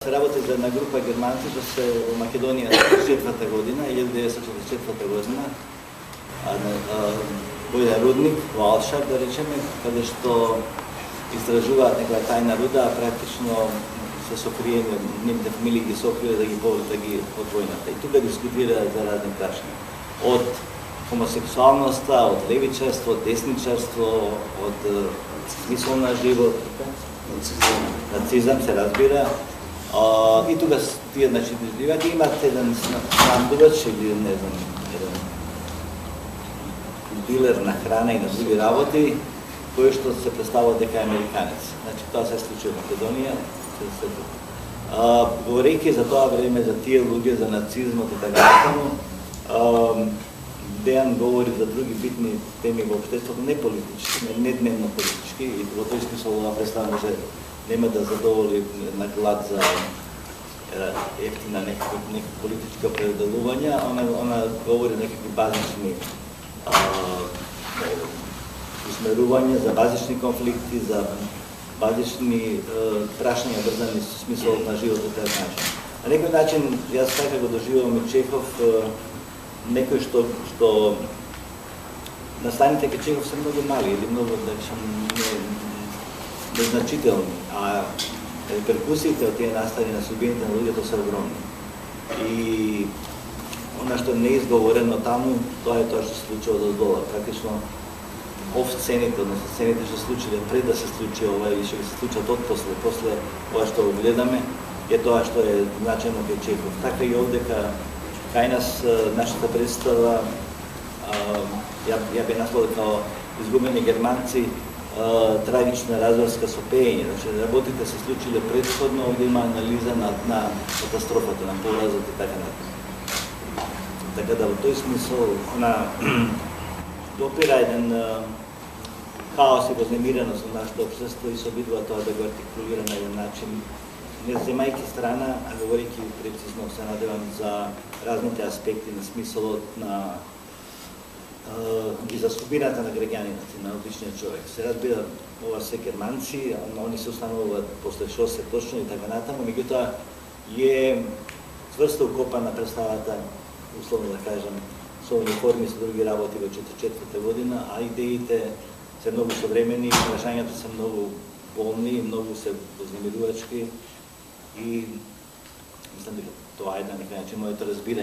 Работи за една група германци што се во Македонија 1944 година, 1944 година, во еден рудник во Алшар, да речеме, каде што истражуваат некоја тајна руда, а практично се сокриени, нивните фамилии ги сокрија да ги повлечат од војната. И тука дискутираат за разни прашања. Од хомосексуалноста, од левичарство, од десничарство, од смисол на живот, нацизам се разбира. И тука тие, значи, имат еден снабдувач или, не знам, еден дилер на храна и на други работи, кој што се представува дека е американец. Значи, тоа се случи во Македонија. Говорејќи за тоа време, за тие луѓе, за нацизмот и така натаму, Дејан говори за други битни теми во општеството, не политички, не дневно политички, и во тој смисол ова представа може нема да задоволи на глад за ефтина некаква политичка пределувања, она говори некакви базични усмерувања за базични конфликти, за базични прашања врзани со смисолот на животот и така начин. На некој начин, јас така го доживувам и Чехов, некој што настаните кај Чехов се многу мали или многу, да речем, незначителни, а реперкусиите од тие настани на судбините на луѓето се огромни. И она што не е изговорено таму, тоа е тоа што се случува од дола. Практично оф-сцените, односно сцените што се случиле пред да се случи ова или што се случат после ова што го гледаме, е тоа што е значено кај Чехов. Така и овдека кај нас нашата представа, ја би насловил како изгубени германци, трагична разврска со пеење. Значи, работите се случиле претходно, овде има анализа на катастрофата, на поразот и така натаму. Така да во тој смисол она допира еден хаос и вознемиреност во нашето општество и се обидува тоа да го артикулира на еден начин, не земајќи страна, а говорејќи прецизно, се надевам, за разните аспекти на смисолот на и за судбината на граѓанинот и на обичниот човек. Се разбира, ова се германци, они се установуваат после што се точно и така натаму, меѓутоа е цврсто укопана представата, условно да кажем, со униформи, со други работи во 1944 година, а идеите се многу современи, прашањата се многу болни, многу се вознемирувачки и мислам дека тоа е на некој начин моето разбирање.